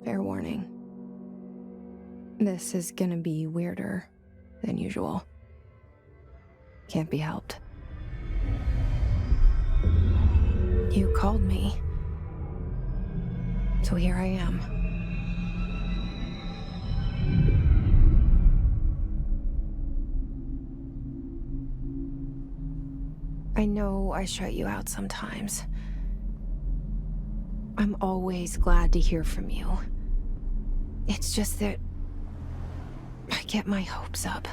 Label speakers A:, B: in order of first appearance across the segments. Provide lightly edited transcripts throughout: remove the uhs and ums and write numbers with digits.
A: Fair warning. This is gonna be weirder than usual. Can't be helped. You called me. So here I am. I know I shut you out sometimes. I'm always glad to hear from you. It's just that I get my hopes up.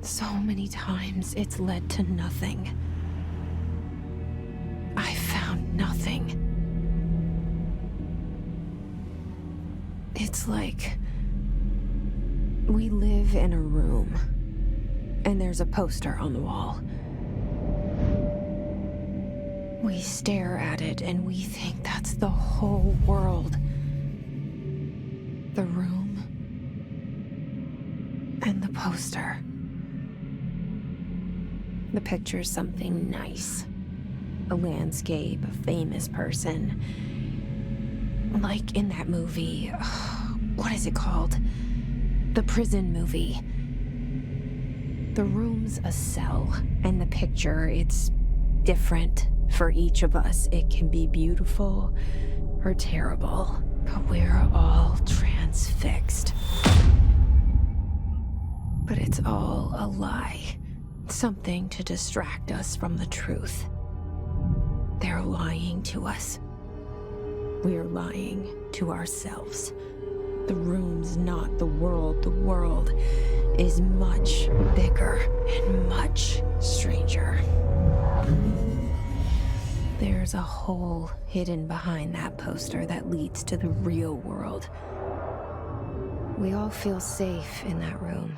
A: So many times it's led to nothing. I found nothing. It's like we live in a room, and there's a poster on the wall. We stare at it and we think that's the whole world. The room and the poster. The picture's something nice. A landscape, a famous person. Like in that movie, what is it called? The prison movie. The room's a cell, and the picture, it's different for each of us. It can be beautiful or terrible, but we're all transfixed. But it's all a lie. Something to distract us from the truth. They're lying to us. We're lying to ourselves. The room's not the world. The world is much bigger and much stranger. There's a hole hidden behind that poster that leads to the real world. We all feel safe in that room.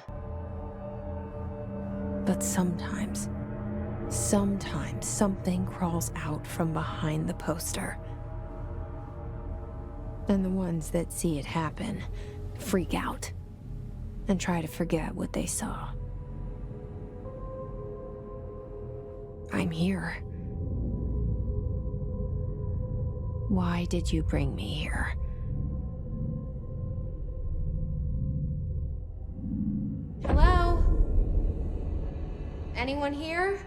A: But sometimes something crawls out from behind the poster. And the ones that see it happen freak out and try to forget what they saw. I'm here. Why did you bring me here? Hello? Anyone here?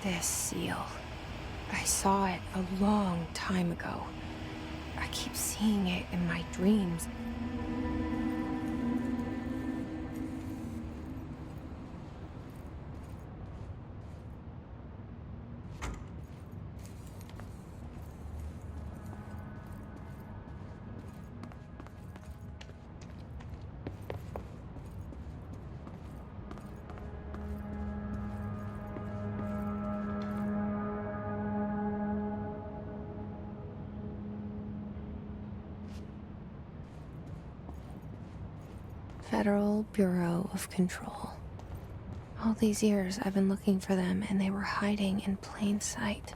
A: This seal. I saw it a long time ago. I keep seeing it in my dreams. Federal Bureau of Control. All these years I've been looking for them, and they were hiding in plain sight.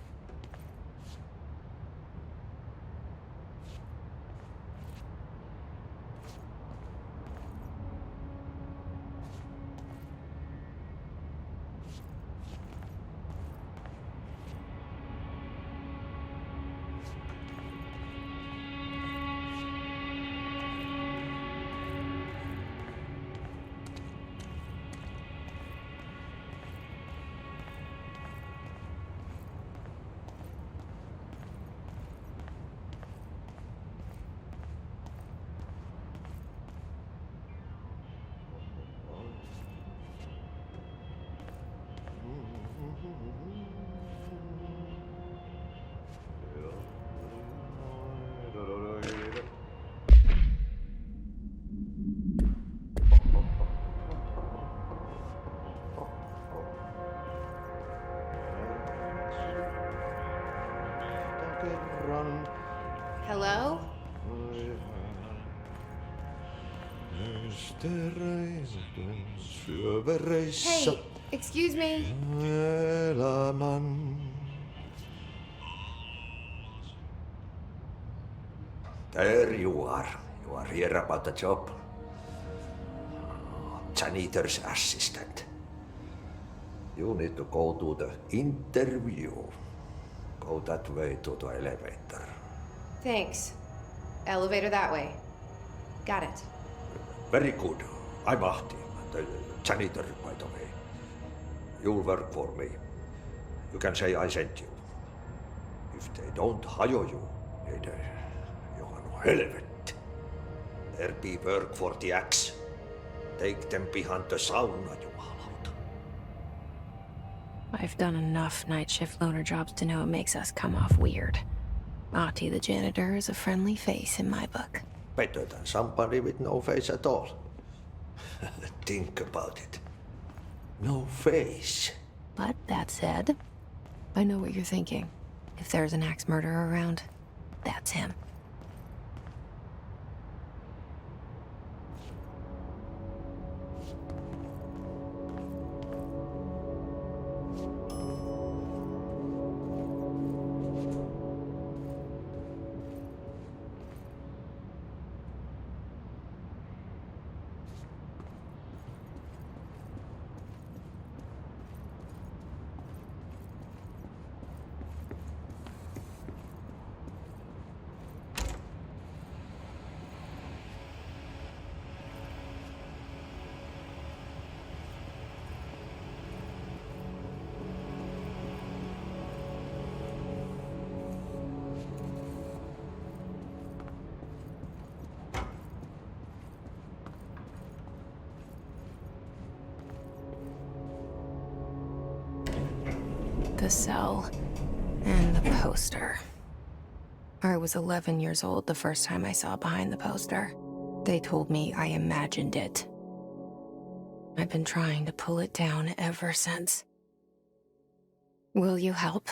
A: Hello? Hey, excuse me.
B: There you are. You are here about the job. Janitor's assistant. You need to go to the interview. Go that way to the elevator.
A: Thanks. Elevator that way. Got it.
B: Very good. I'm Ahti, the janitor, by the way. You'll work for me. You can say I sent you. If they don't hire you, niin Johan helvet. There be work for the axe. Take them behind the sauna, jumalauta.
A: I've done enough night shift loner jobs to know it makes us come off weird. Ahti the janitor is a friendly face in my book.
B: Better than somebody with no face at all. Think about it. No face.
A: But that said, I know what you're thinking. If there's an axe murderer around, that's him. The cell and the poster. I was 11 years old the first time I saw behind the poster. They told me I imagined it. I've been trying to pull it down ever since. Will you help?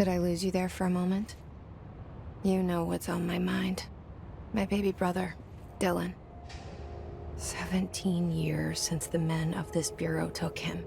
A: Did I lose you there for a moment? You know what's on my mind. My baby brother, Dylan. 17 years since the men of this bureau took him.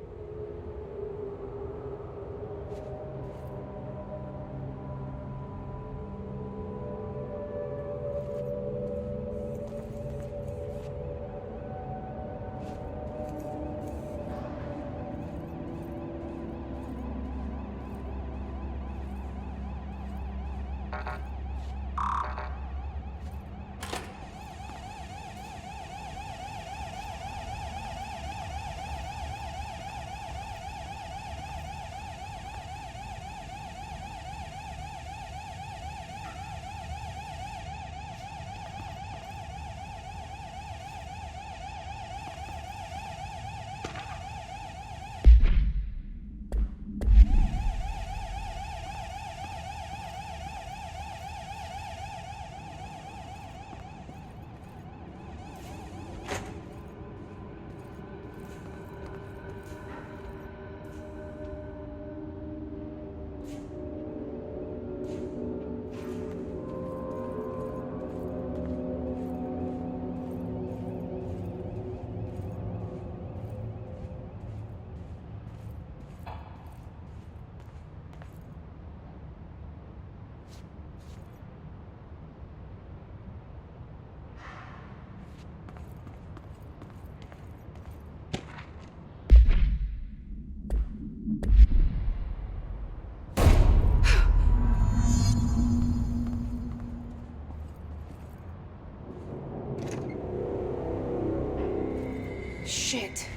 A: Shit.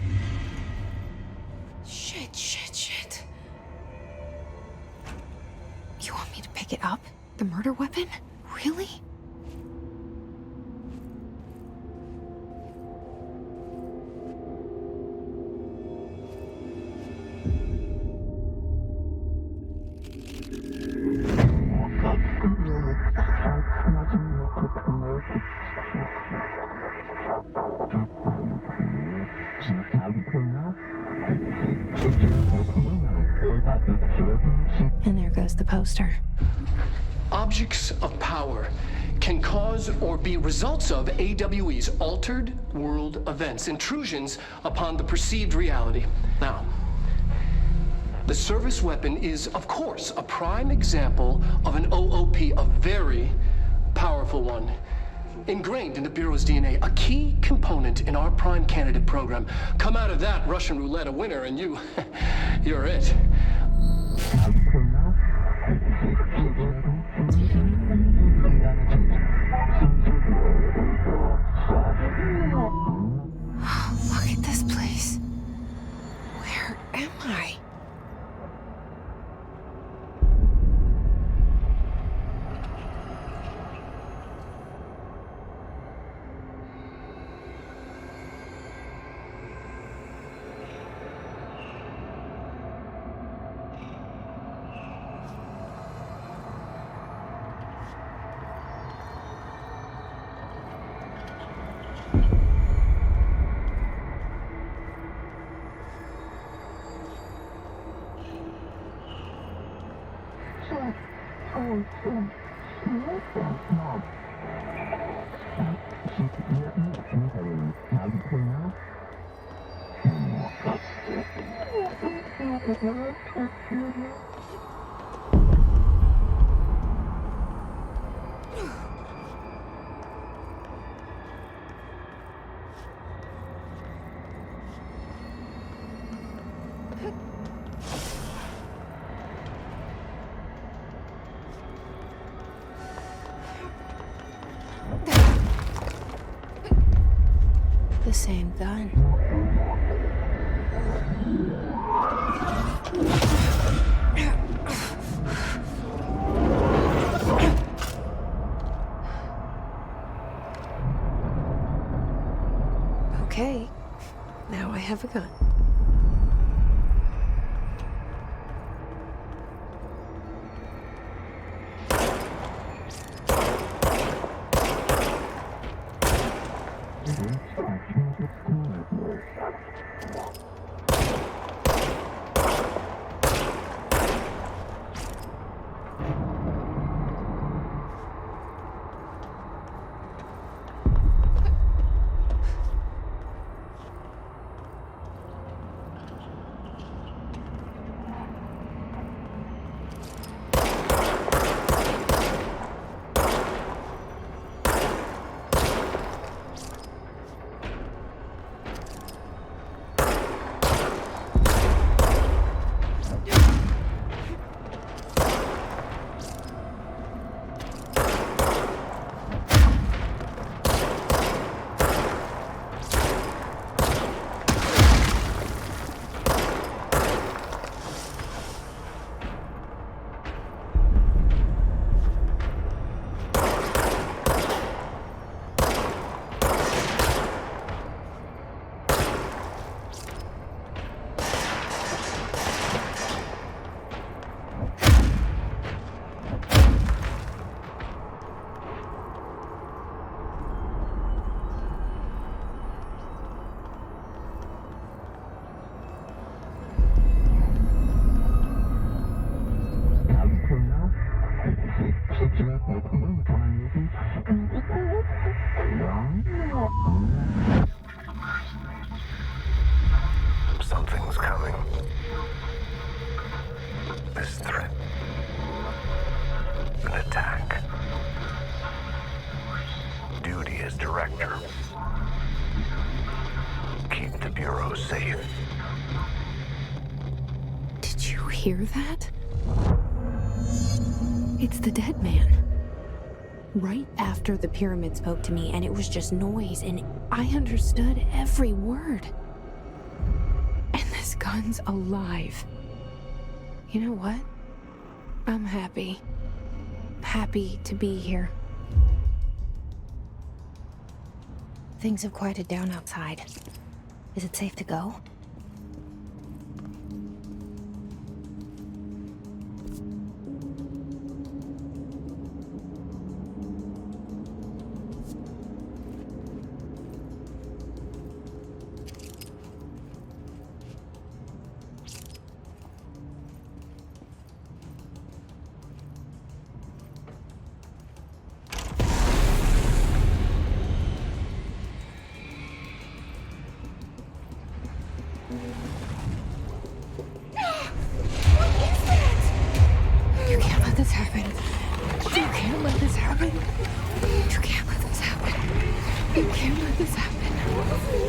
A: Shit. You want me to pick it up? The murder weapon? Really? And there goes the poster.
C: Objects of power can cause or be results of AWE's altered world events, intrusions upon the perceived reality. Now, the service weapon is, of course, a prime example of an OOP, a very powerful one. Ingrained in the Bureau's DNA, a key component in our prime candidate program. Come out of that Russian roulette a winner and you're it.
A: Look at this place. Where am I? The same gun. Okay, now I have a gun.
D: Something's coming. This threat. An attack. Duty as director. Keep the Bureau safe.
A: Did you hear that? It's the dead man. right after the pyramid spoke to me, and it was just noise, and I understood every word. And this gun's alive. You know what? I'm happy. Happy to be here. Things have quieted down outside. Is it safe to go? You can't let this happen. You can't let this happen. You can't let this happen. You can't let this happen.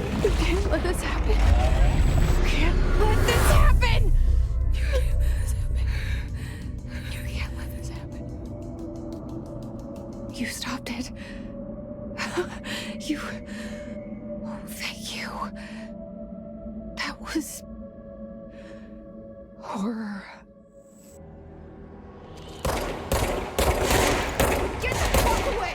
A: You can't let this happen. You can't let this happen. You can't let this happen. You can't let this happen. You stopped it. You... Oh, thank you. That was... horror. Get the fuck away!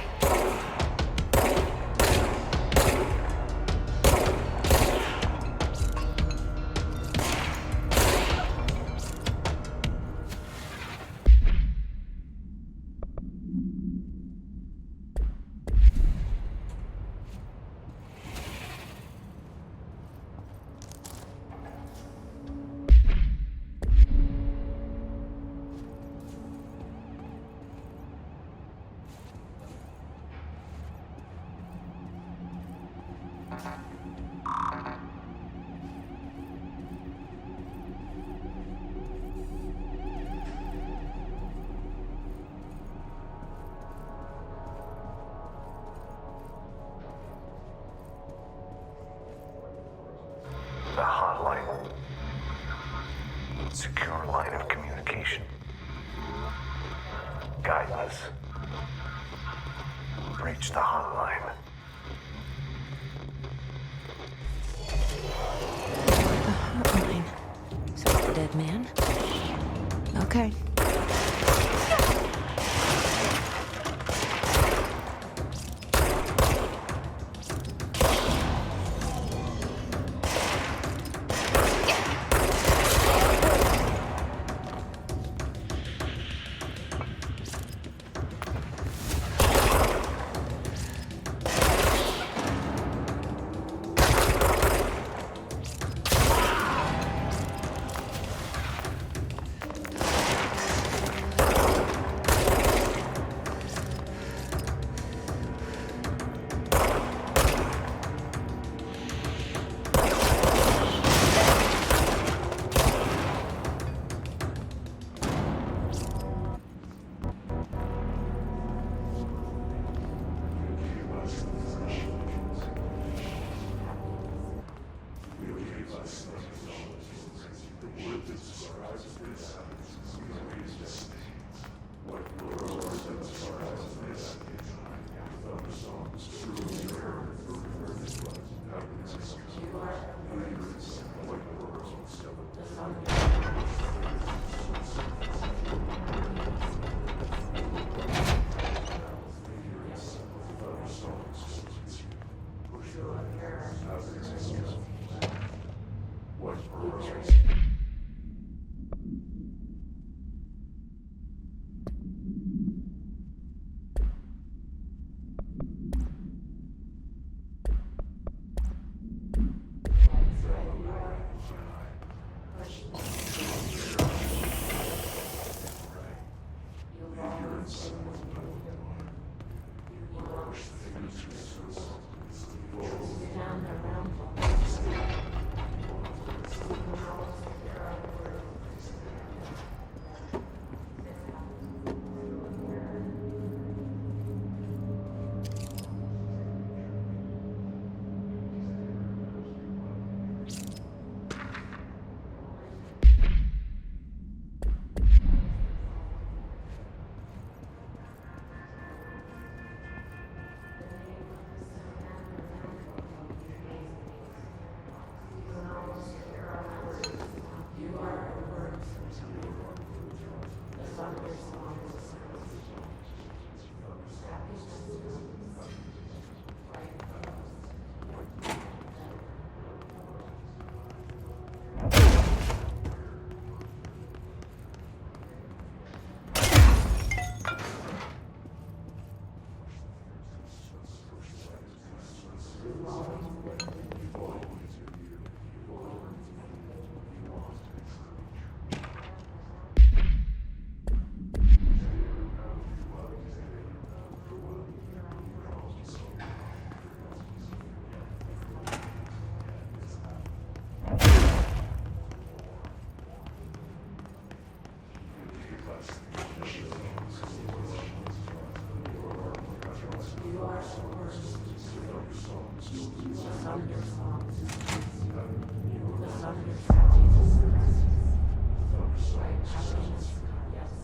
D: The hotline. Secure line of communication. Guidance. Reach the hotline.
A: The hotline. So it's the dead man? Okay.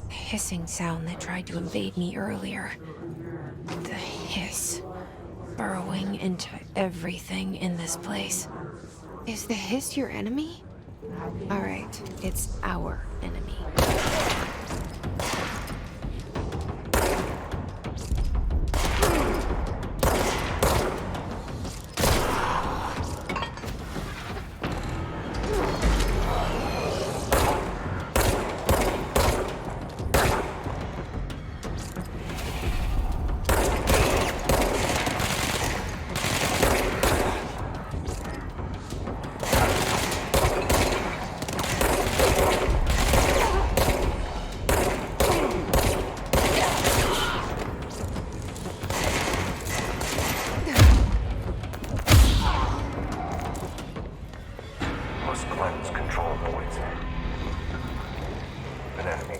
A: The hissing sound that tried to invade me earlier. The hiss. Burrowing into everything in this place. Is the hiss your enemy? Alright, it's our enemy.
D: Must cleanse control points. An enemy.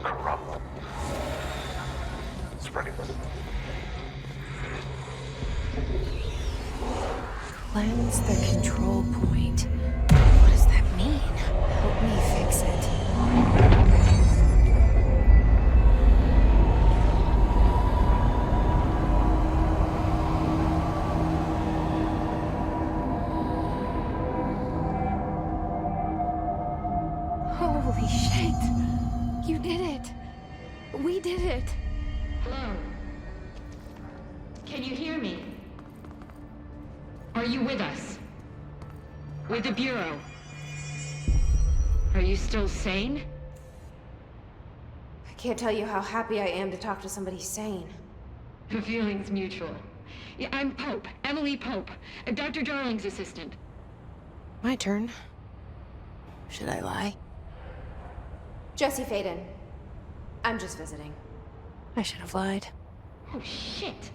D: Corrupt. Spreading them.
A: Cleanse the control point. What does that mean? Help me fix it. Holy shit! You did it! We did it!
E: Hello? Can you hear me? Are you with us? With the Bureau? Are you still sane?
A: I can't tell you how happy I am to talk to somebody sane.
E: The feeling's mutual. Yeah, I'm Pope, Emily Pope, Dr. Darling's assistant.
A: My turn. Should I lie? Jesse Faden. I'm just visiting. I should have lied.
E: Oh, shit.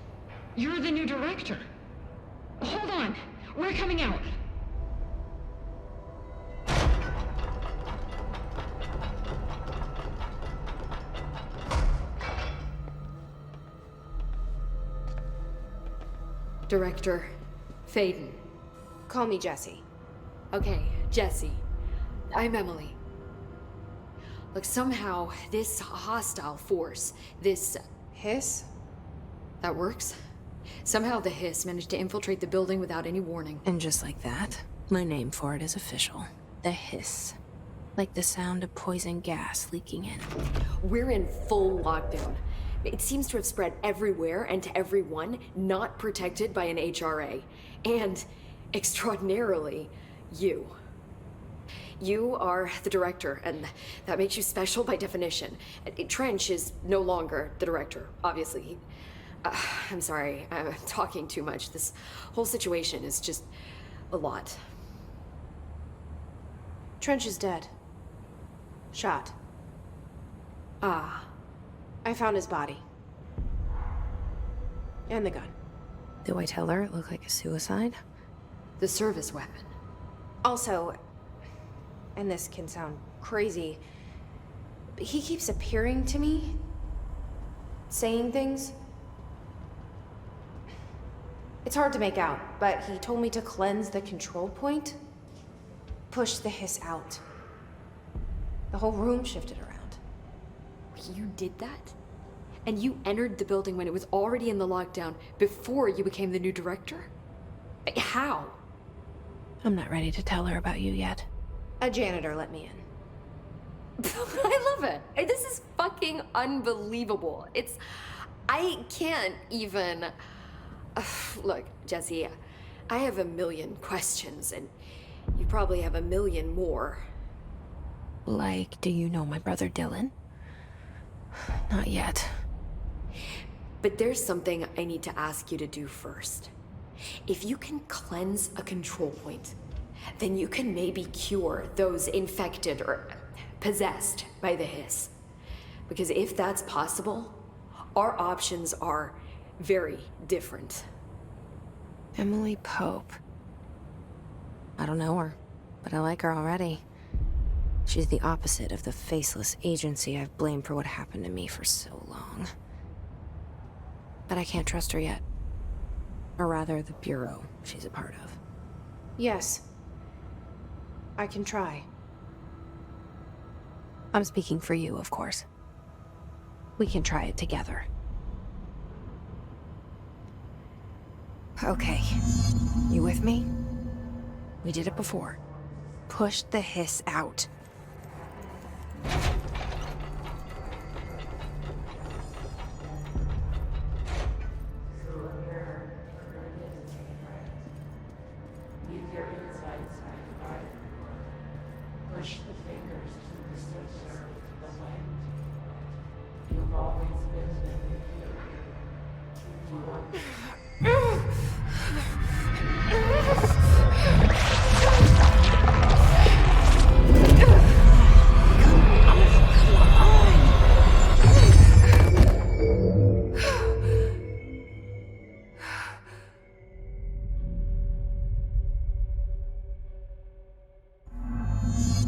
E: You're the new director. Hold on. We're coming out.
F: Director Faden.
A: Call me Jesse.
F: Okay, Jesse. I'm Emily. Look, somehow this hostile force, this...
A: Hiss?
F: that works? Somehow the hiss managed to infiltrate the building without any warning.
A: And just like that, my name for it is official. The hiss. Like the sound of poison gas leaking in.
F: We're in full lockdown. It seems to have spread everywhere and to everyone not protected by an HRA. And, extraordinarily, you. You are the director, and that makes you special by definition. Trench is no longer the director, obviously. I'm sorry, I'm talking too much. This whole situation is just a lot.
A: Trench is dead. Shot.
F: Ah.
A: I found his body. And the gun. Do I tell her it looked like a suicide?
F: The service weapon.
A: Also, and this can sound crazy, but he keeps appearing to me, saying things. It's hard to make out, but he told me to cleanse the control point, push the hiss out. The whole room shifted around.
F: You did that? And you entered the building when it was already in the lockdown before you became the new director? How?
A: I'm not ready to tell her about you yet. A janitor let me in.
F: I love it. This is fucking unbelievable. I can't even... Look, Jesse, I have a million questions, and you probably have a million more.
A: Like, do you know my brother Dylan? Not yet.
F: But there's something I need to ask you to do first. If you can cleanse a control point, then you can maybe cure those infected or possessed by the hiss. Because if that's possible, our options are very different.
A: Emily Pope. I don't know her, but I like her already. She's the opposite of the faceless agency I've blamed for what happened to me for so long. But I can't trust her yet. Or rather, the Bureau she's a part of. Yes. I can try. I'm speaking for you, of course. We can try it together. Okay. You with me? We did it before. Push the hiss out.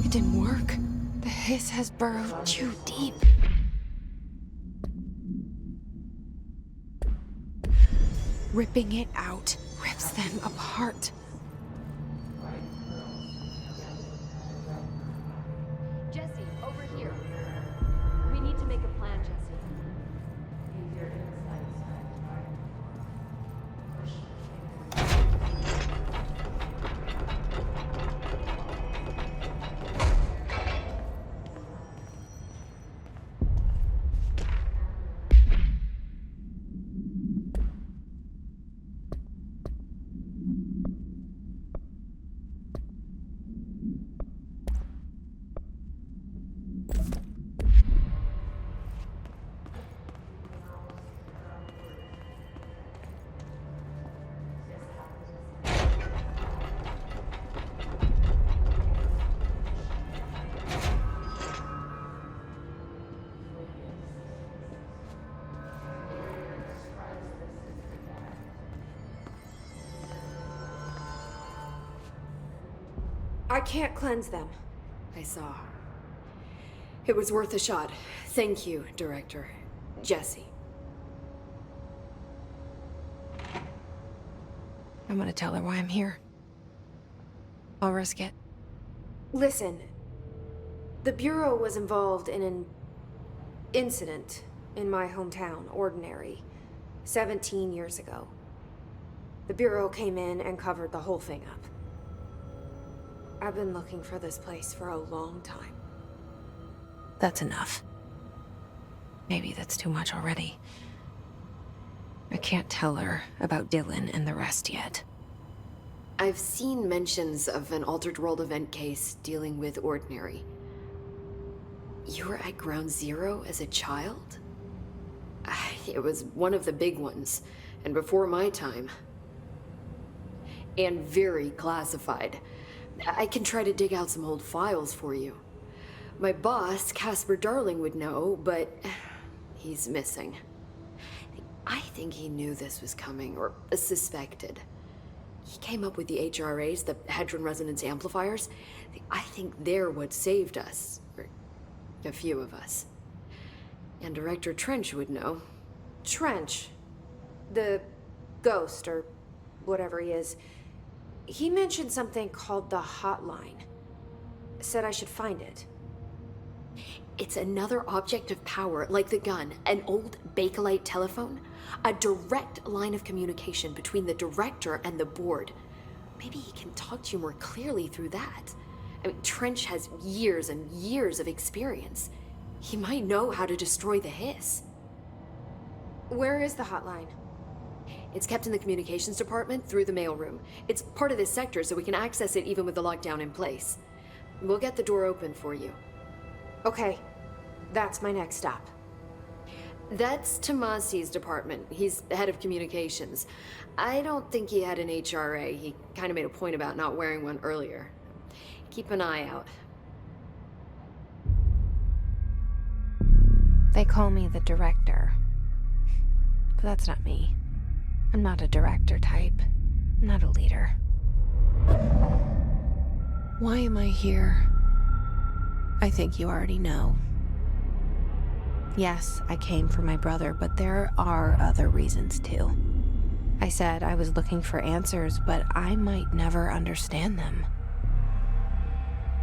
A: It didn't work. The hiss has burrowed too deep. Ripping it out rips them apart.
F: Jesse, over here. We need to make a plan, Jesse.
A: I can't cleanse them.
F: I saw. It was worth a shot. Thank you, Director. Jesse.
A: I'm gonna tell her why I'm here. I'll risk it.
G: Listen, the Bureau was involved in an incident in my hometown, Ordinary, 17 years ago. The Bureau came in and covered the whole thing up. I've been looking for this place for a long time.
A: That's enough. Maybe that's too much already. I can't tell her about Dylan and the rest yet.
F: I've seen mentions of an Altered World event case dealing with Ordinary. You were at Ground Zero as a child? It was one of the big ones, and before my time. And very classified. I can try to dig out some old files for you. My boss, Casper Darling, would know, but he's missing. I think he knew this was coming, or suspected. He came up with the HRAs, the Hadron Resonance Amplifiers. I think they're what saved us, or a few of us. And Director Trench would know.
G: Trench, the ghost, or whatever he is, he mentioned something called the Hotline. Said I should find it.
F: It's another object of power, like the gun, an old Bakelite telephone. A direct line of communication between the director and the board. Maybe he can talk to you more clearly through that. I mean, Trench has years and years of experience. He might know how to destroy the hiss.
G: Where is the Hotline?
F: It's kept in the communications department through the mailroom. It's part of this sector, so we can access it even with the lockdown in place. We'll get the door open for you.
G: Okay, that's my next stop.
F: That's Tomasi's department. He's head of communications. I don't think he had an HRA. He kind of made a point about not wearing one earlier. Keep an eye out.
A: They call me the director. But that's not me. I'm not a director type. I'm not a leader. Why am I here? I think you already know. Yes, I came for my brother, but there are other reasons too. I said I was looking for answers, but I might never understand them.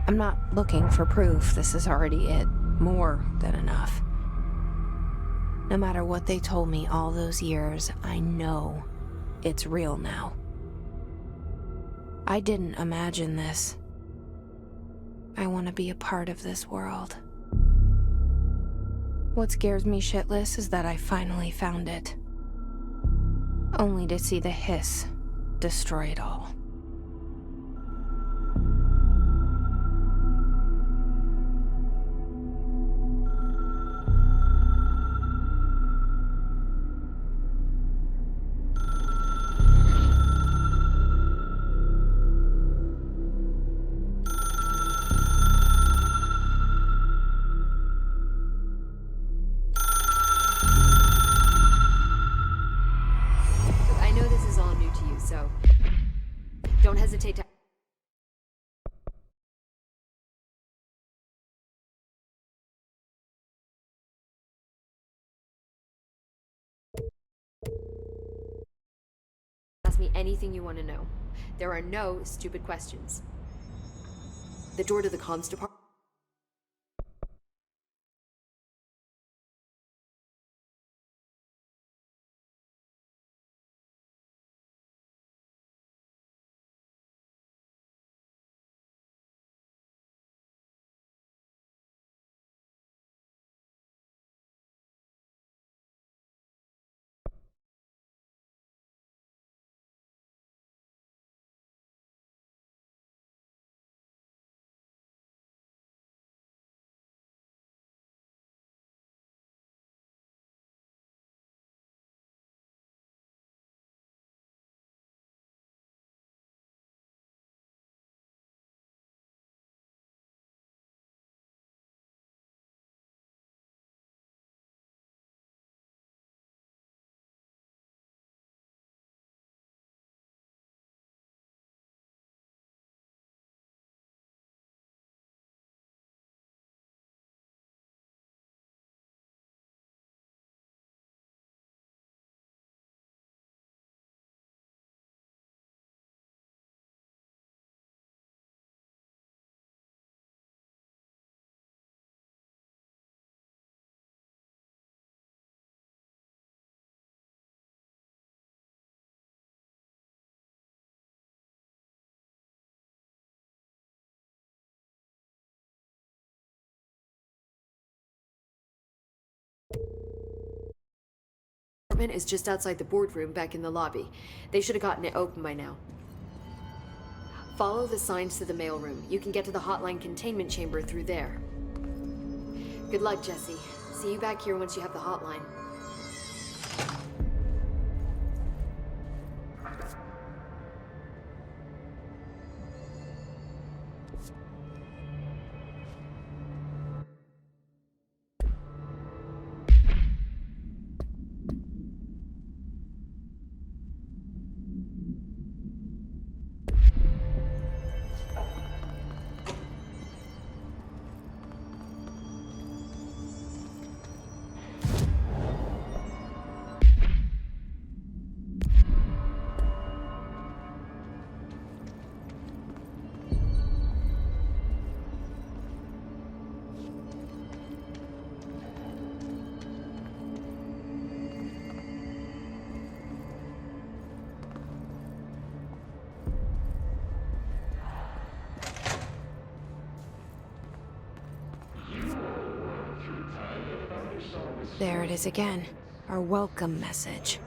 A: I'm not looking for proof. This is already it. More than enough. No matter what they told me all those years, I know it's real now. I didn't imagine this. I want to be a part of this world. What scares me shitless is that I finally found it. Only to see the hiss destroy it all.
F: Don't hesitate to... ask me anything you want to know. There are no stupid questions. The door to the comms department... is just outside the boardroom back in the lobby. They should have gotten it open by now. Follow the signs to the mailroom. You can get to the Hotline Containment Chamber through there. Good luck, Jesse. See you back here once you have the hotline.
A: There it is again. Our welcome message.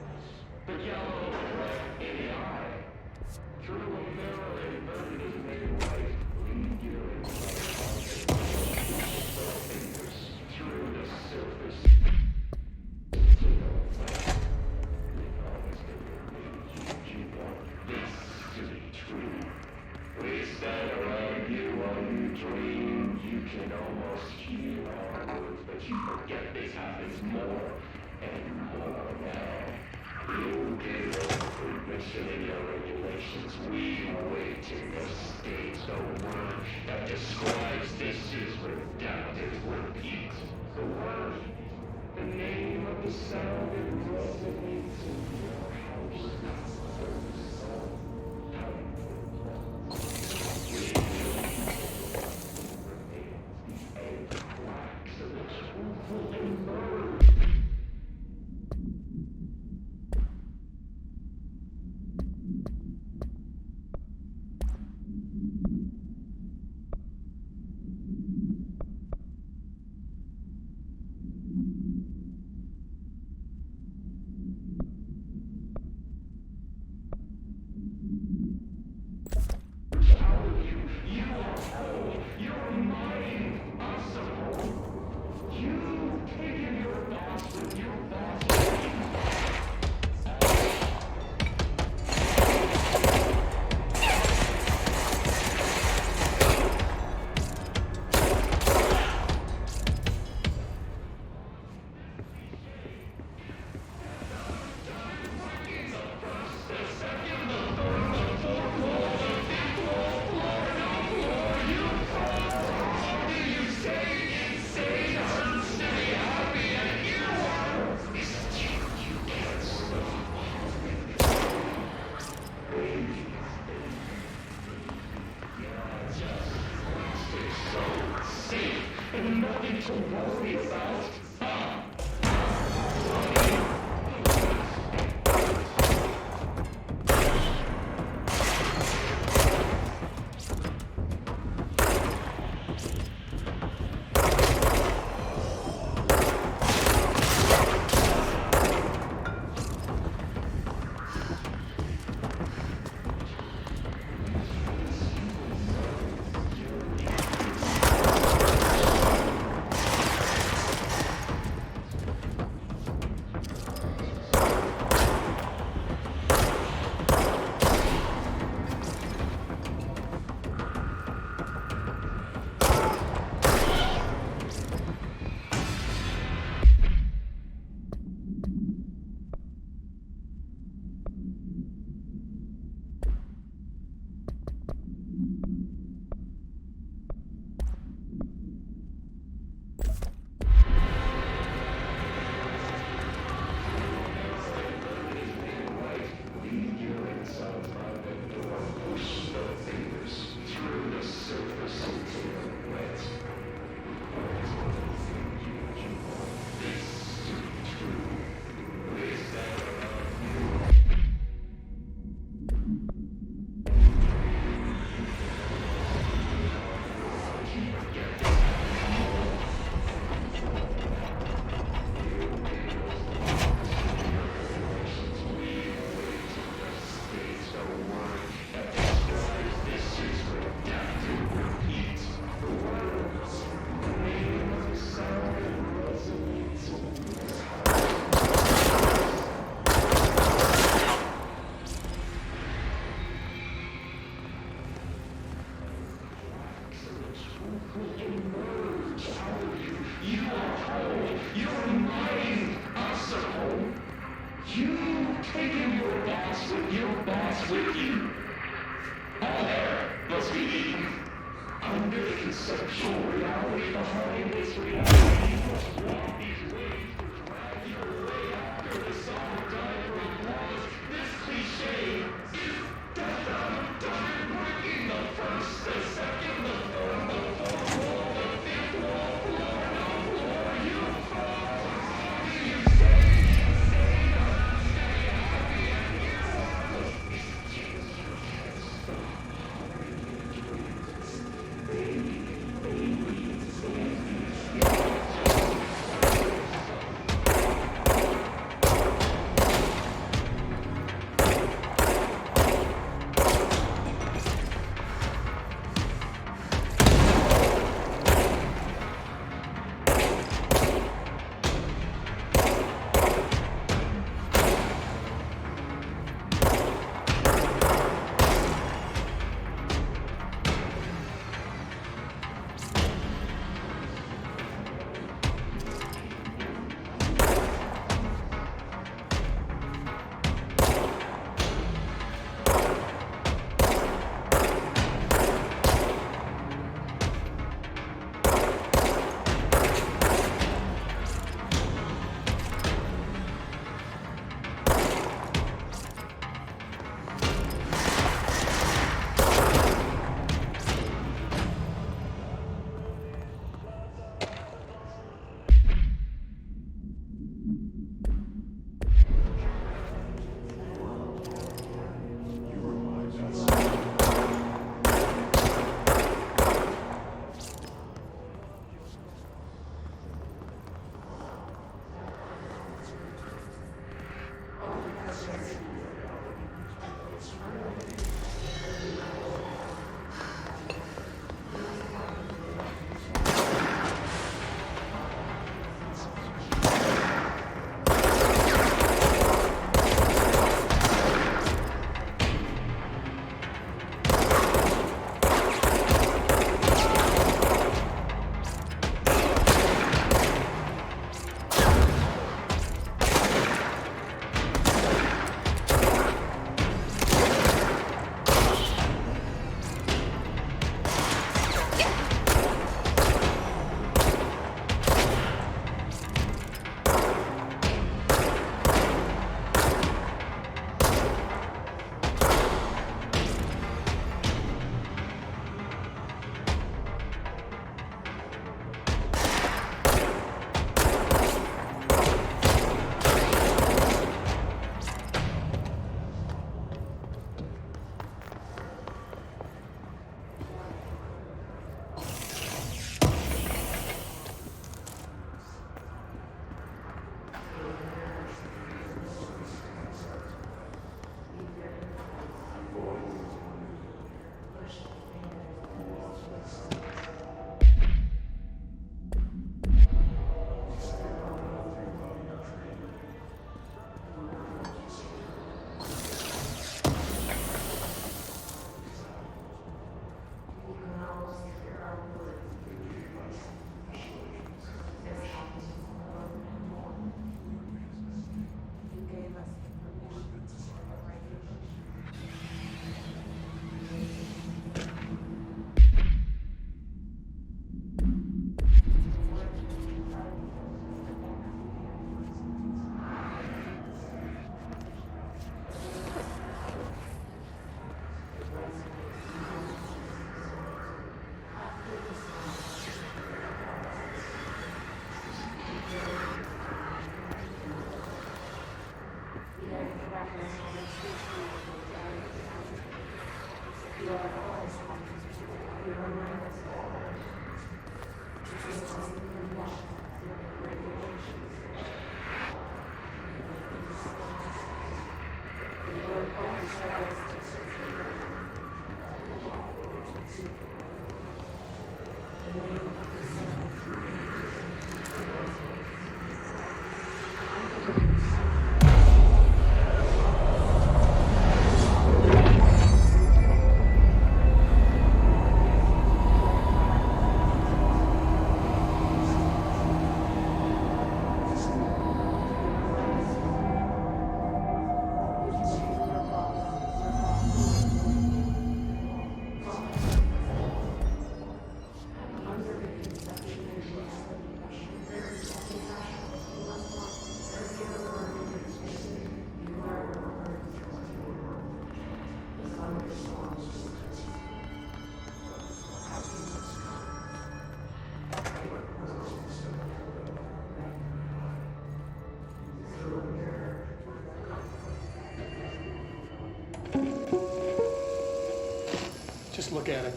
C: Just look at it.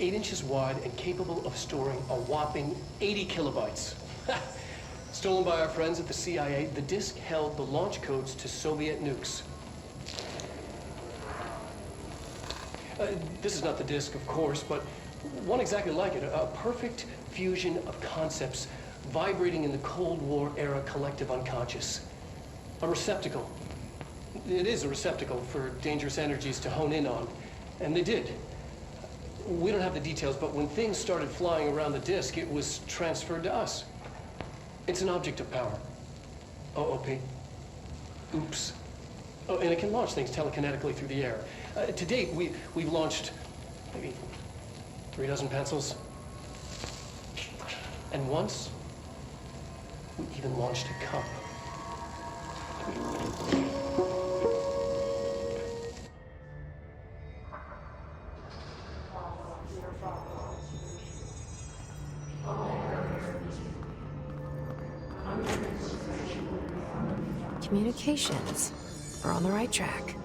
C: 8 inches wide and capable of storing a whopping 80 kilobytes. Stolen by our friends at the CIA, the disk held the launch codes to Soviet nukes. This is not the disk, of course, but one exactly like it. A perfect fusion of concepts vibrating in the Cold War era collective unconscious. A receptacle. It is a receptacle for dangerous energies to hone in on. And they did. We don't have the details, but when things started flying around the disk, it was transferred to us. It's an object of power. OOP. Oops. Oh, and it can launch things telekinetically through the air. To date, we've launched maybe 3 dozen pencils. And once, we even launched a cup.
A: Communications. We're on the right track.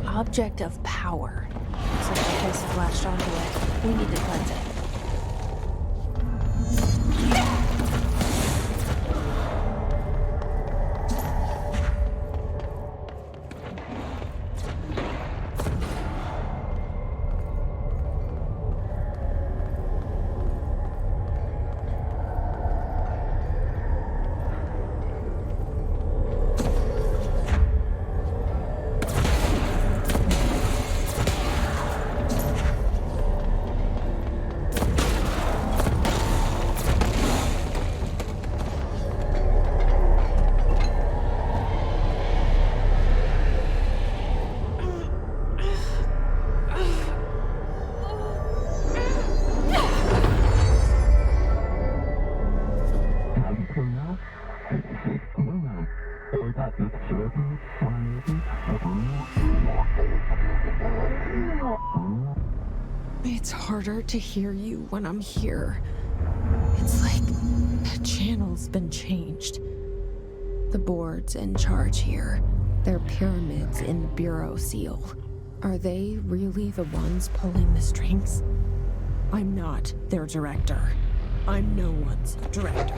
A: Object of power. Looks like the place has latched onto it. We need to cleanse it. It's harder to hear you when I'm here. It's like the channel's been changed. The board's in charge here. They're pyramids in the Bureau seal. Are they really the ones pulling the strings? I'm not their director. I'm no one's director.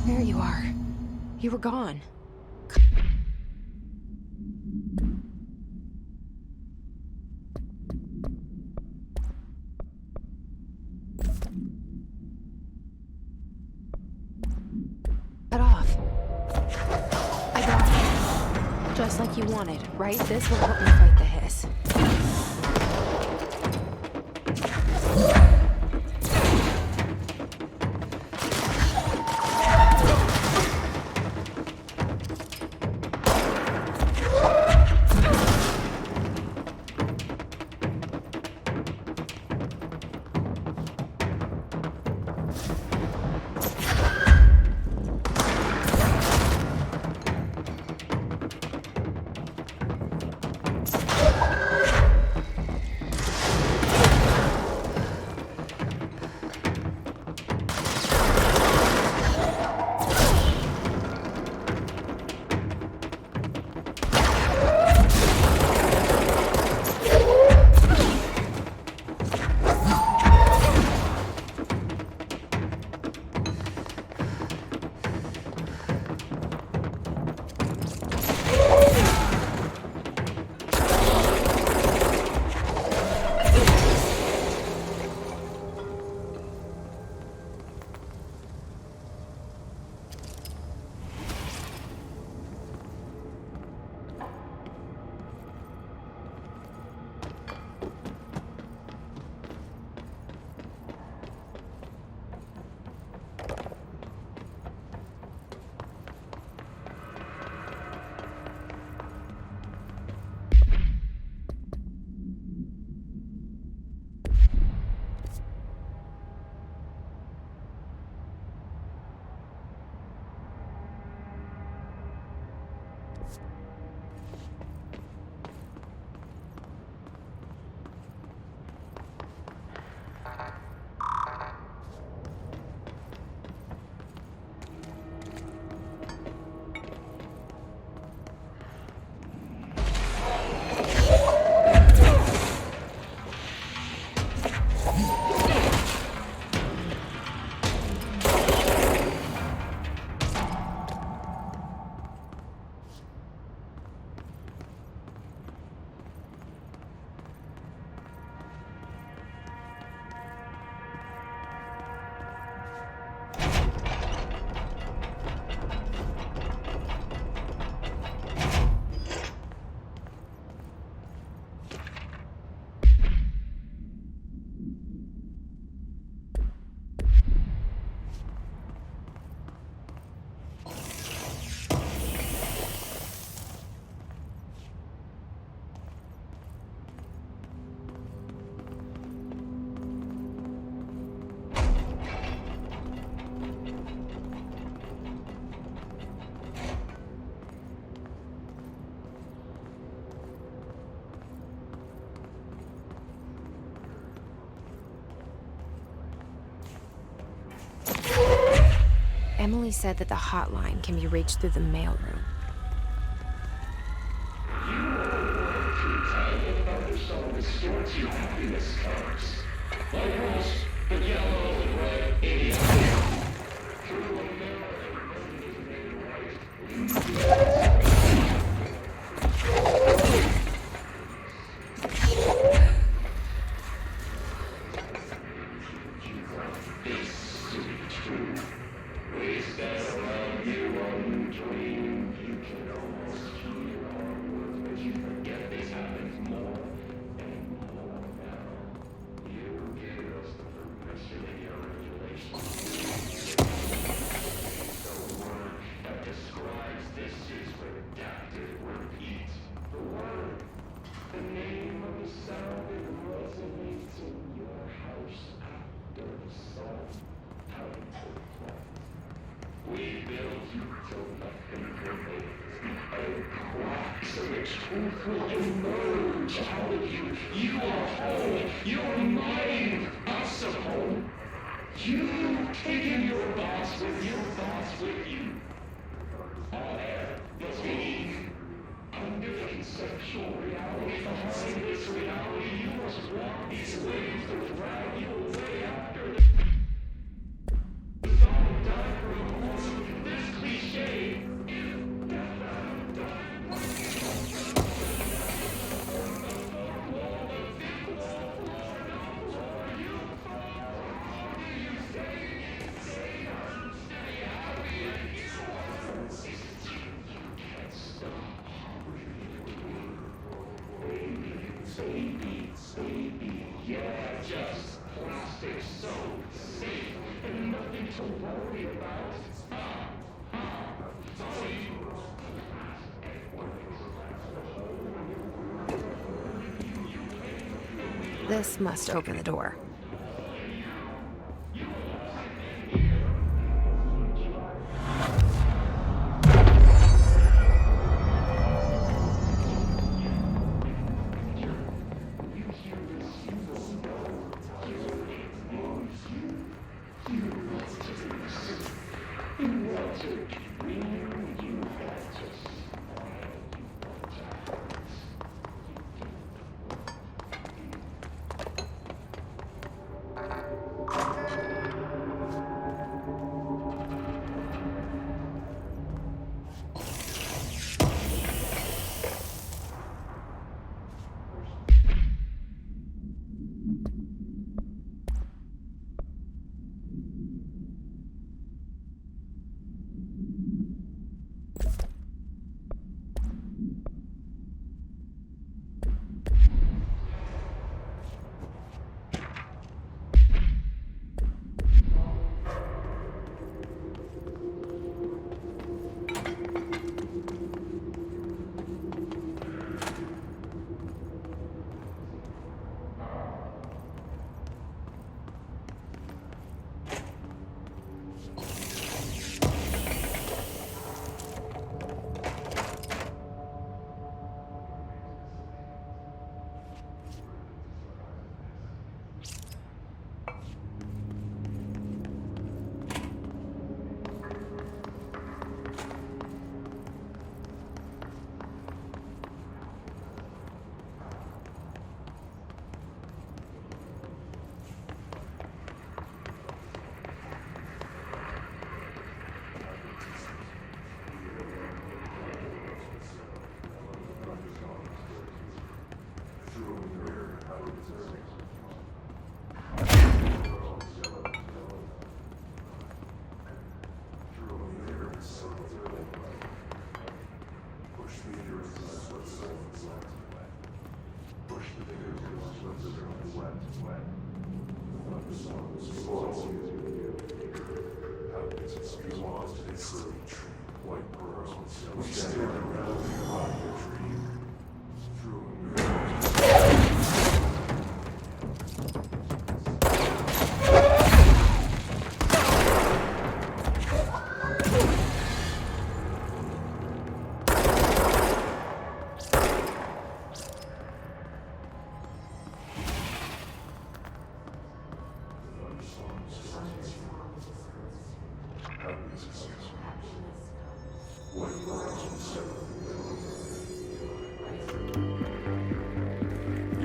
A: There you are. You were gone. Cut off. I got it. Just like you wanted, right? This will help me fight the hiss. Emily said that the hotline can be reached through the mailroom.
H: truth will emerge out of you. You are whole. You're mine. Us of whole. You've taken your thoughts with you. All air, the being. Under the conceptual reality behind this reality, you must walk these ways to drag you away after the solid diagram. just plastic so safe and nothing to worry about. See?
A: This must open the door.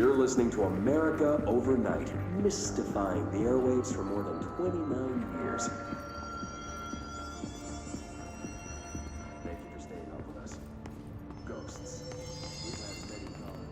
I: You're listening to America Overnight, mystifying the airwaves for more than 29 years. Thank you for staying up with us. Ghosts. We've had many gone.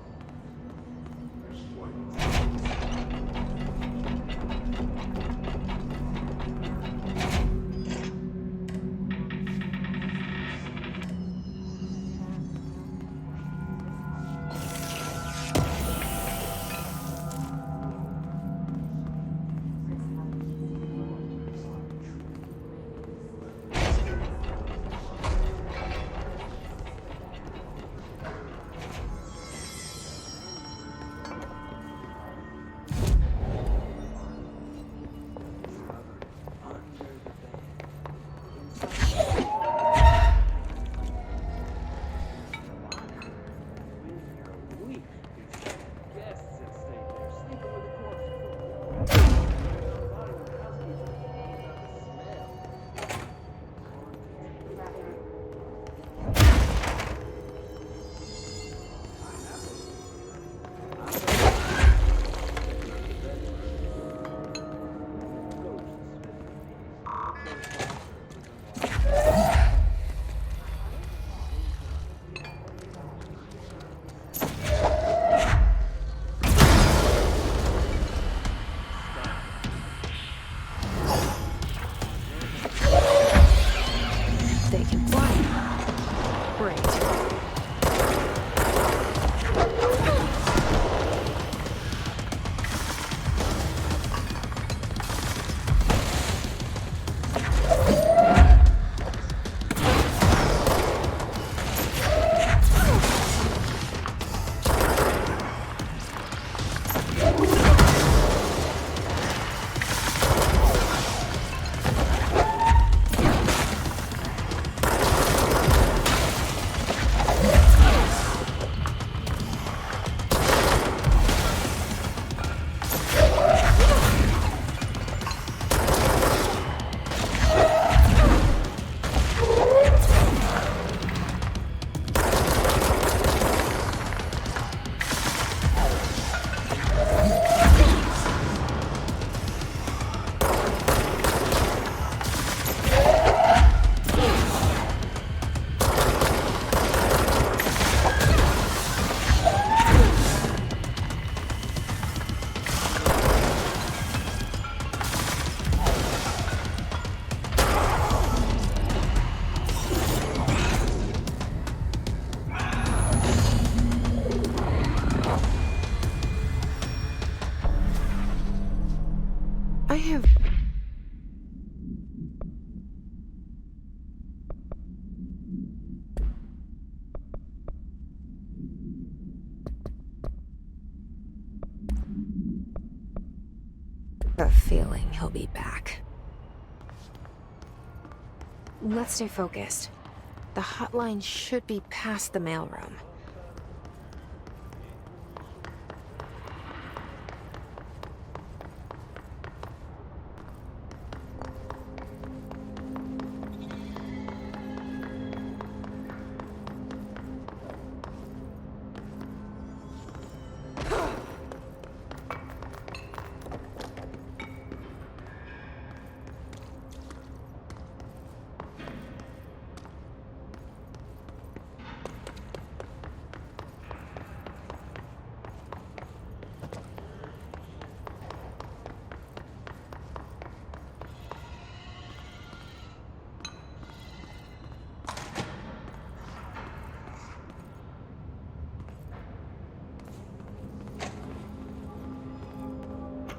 A: I have... a feeling he'll be back. Let's stay focused. The hotline should be past the mailroom.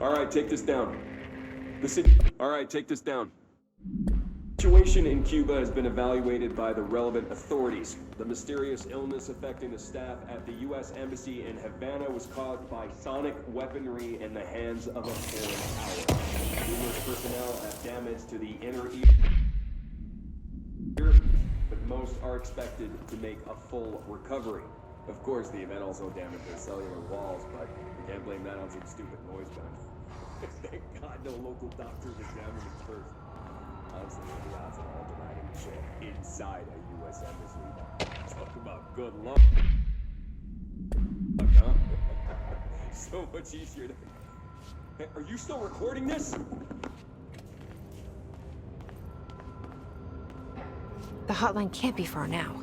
I: All right, take this down. All right, take this down. The situation in Cuba has been evaluated by the relevant authorities. The mysterious illness affecting the staff at the U.S. Embassy in Havana was caused by sonic weaponry in the hands of a foreign power. Numerous personnel have damage to the inner ear, but most are expected to make a full recovery. Of course, the event also damaged their cellular walls, but we can't blame that on some stupid noise gun. Thank God no local doctors examined it first. Honestly, the odds of all denying the shit inside a U.S. embassy. Talk about good luck. Huh? So much easier to... Hey, are you still recording this?
A: The hotline can't be far now.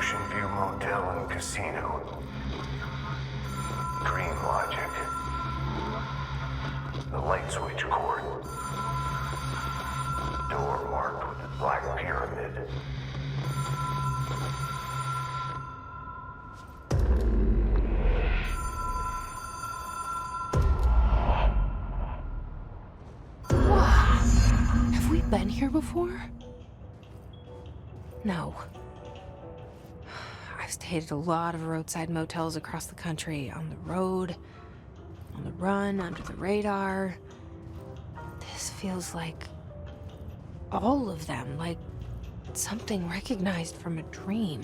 D: Ocean View Motel and Casino. Dream Logic. The light switch cord. Door marked with a black pyramid.
A: Have we been here before? No. I've stayed at a lot of roadside motels across the country, on the road, on the run, under the radar. This feels like all of them, like something recognized from a dream.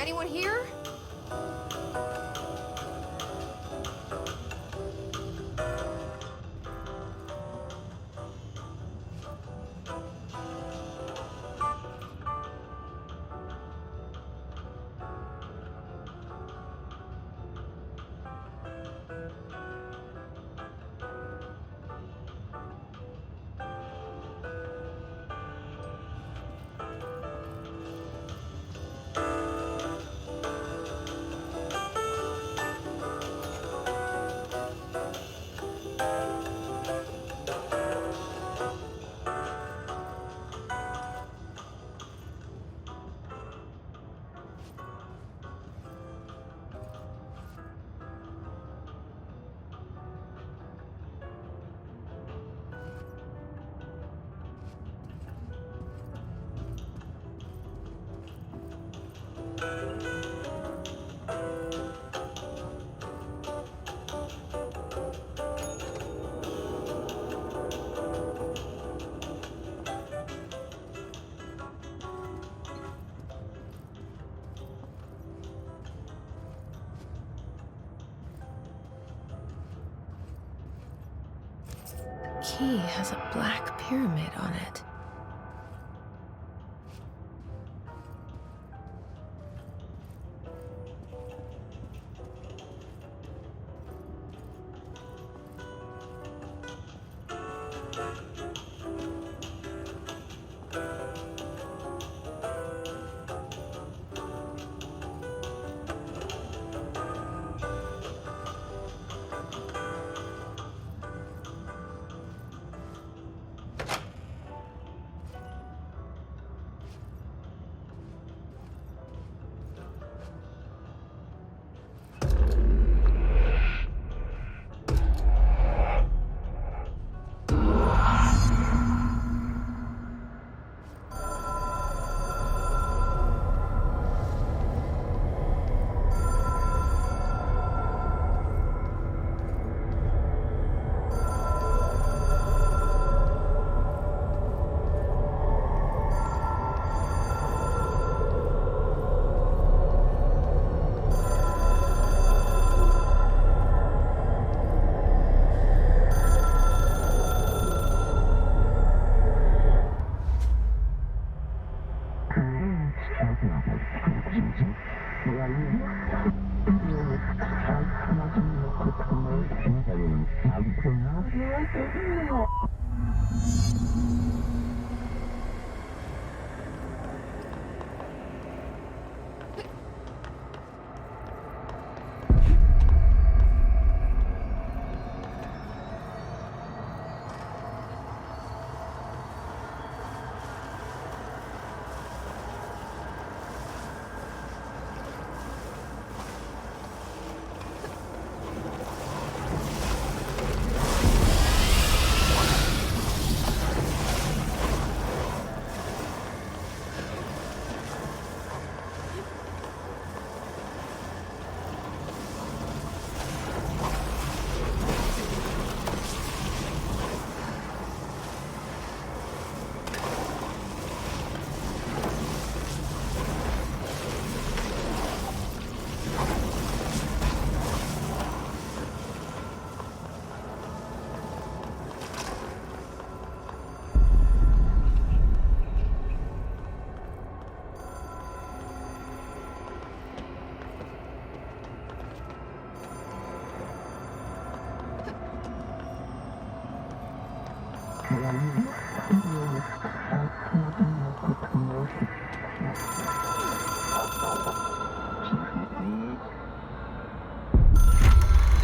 G: Anyone here?
A: Key has a black pyramid on it.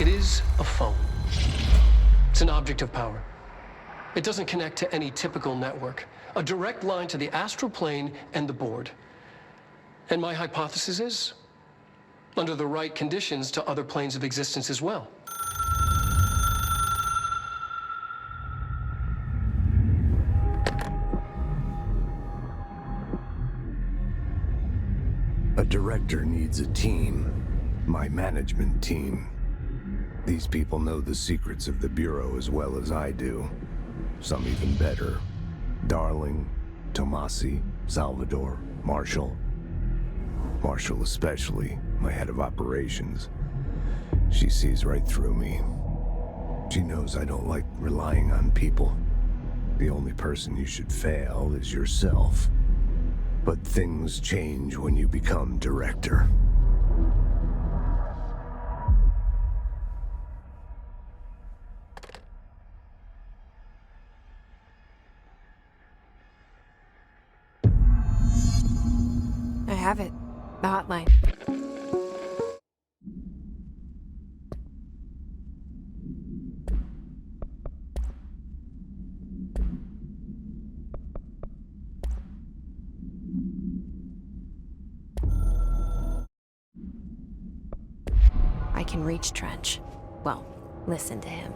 C: It is a phone. It's an object of power. It doesn't connect to any typical network. A direct line to the astral plane and the board. And my hypothesis is, under the right conditions, to other planes of existence as well.
J: A director needs a team. My management team. These people know the secrets of the Bureau as well as I do. Some even better. Darling, Tomasi, Salvador, Marshall. Marshall especially, my head of operations. She sees right through me. She knows I don't like relying on people. The only person you should fail is yourself. But things change when you become director.
A: I have it. The hotline. I can reach Trench. Well, listen to him.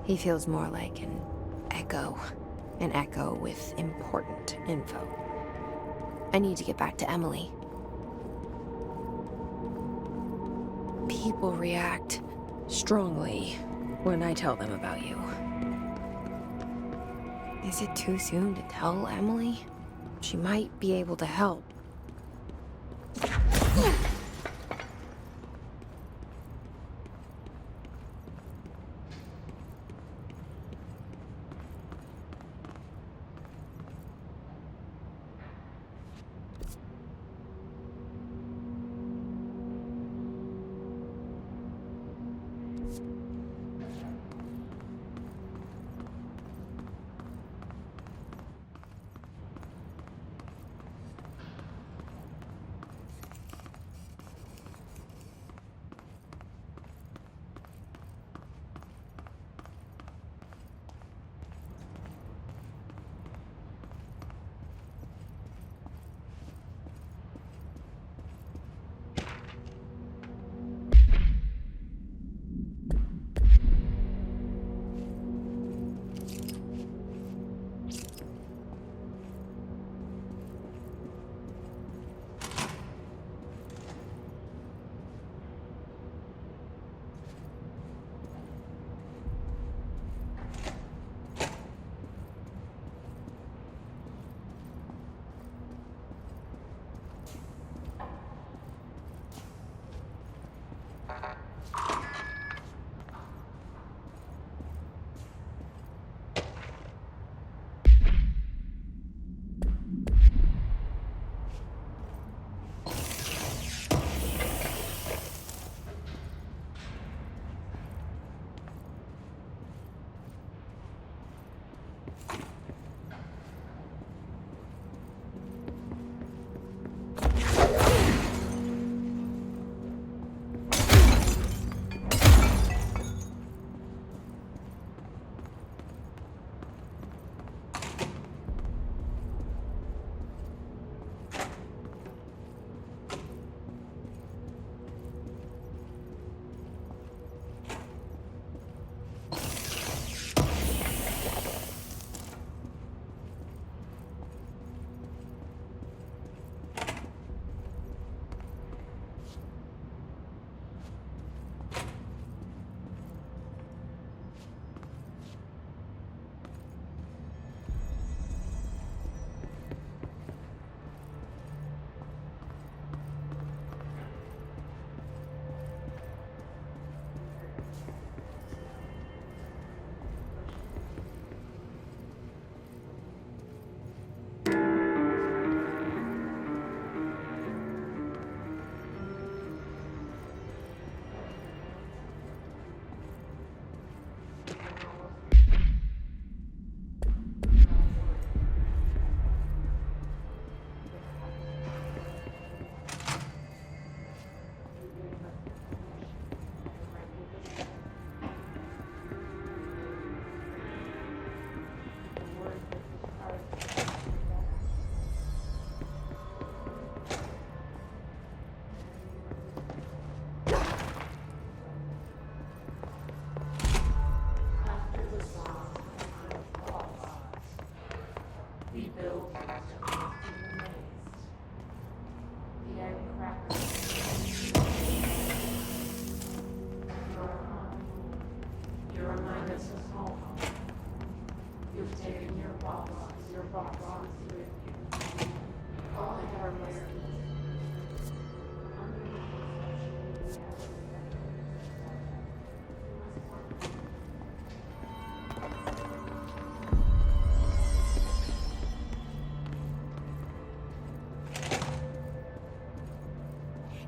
A: He feels more like an echo. An echo with important info. I need to get back to Emily. People react strongly when I tell them about you. Is it too soon to tell Emily? She might be able to help.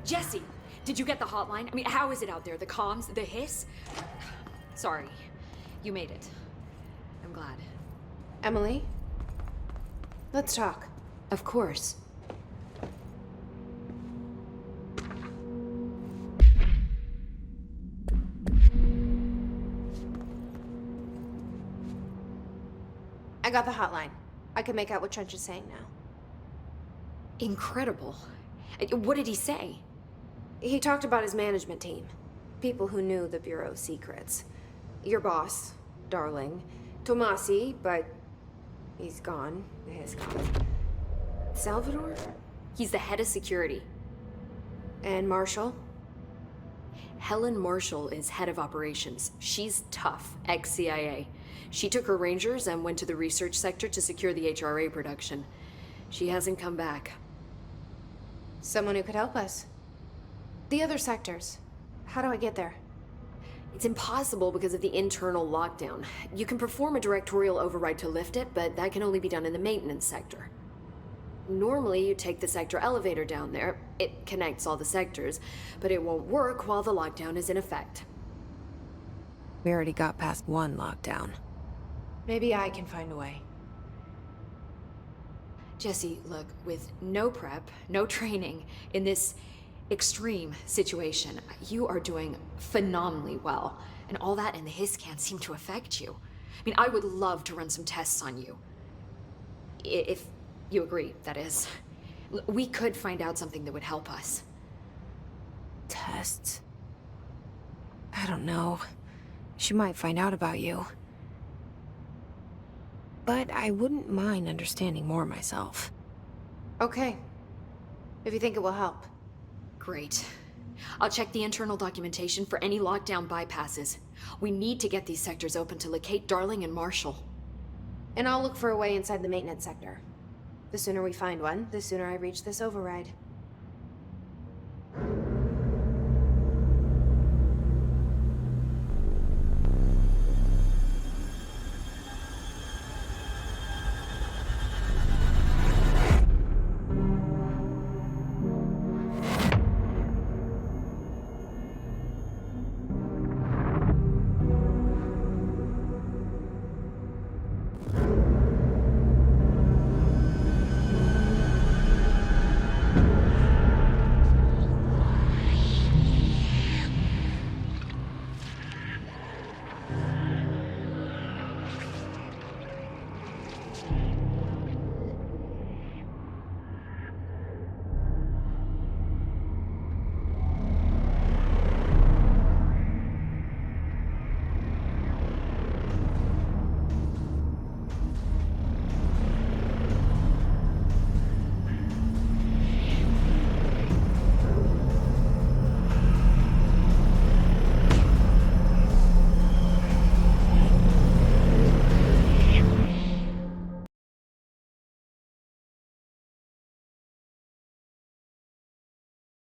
F: Jesse, did you get the hotline? I mean, how is it out there? The comms, the hiss? Sorry, you made it. I'm glad.
G: Emily? Let's talk.
F: Of course.
G: I got the hotline. I can make out what Trench is saying now.
F: Incredible. What did he say?
G: He talked about his management team. People who knew the Bureau's secrets. Your boss, Darling. Tomasi, but he's gone. He's gone. Salvador?
F: He's the head of security.
G: And Marshall?
F: Helen Marshall is head of operations. She's tough, ex-CIA. She took her Rangers and went to the research sector to secure the HRA production. She hasn't come back.
G: Someone who could help us. The other sectors. How do I get there?
F: It's impossible because of the internal lockdown. You can perform a directorial override to lift it, but that can only be done in the maintenance sector. Normally, you take the sector elevator down there. It connects all the sectors, but it won't work while the lockdown is in effect.
A: We already got past one lockdown.
G: Maybe I can find a way.
F: Jesse, look, with no prep, no training, in this extreme situation, you are doing phenomenally well. And all that and the hiss can't seem to affect you. I mean, I would love to run some tests on you. If you agree, that is. We could find out something that would help us.
A: Tests? I don't know. She might find out about you. But I wouldn't mind understanding more myself.
G: Okay. If you think it will help.
F: Great. I'll check the internal documentation for any lockdown bypasses. We need to get these sectors open to locate Darling and Marshall.
G: And I'll look for a way inside the maintenance sector. The sooner we find one, the sooner I reach this override.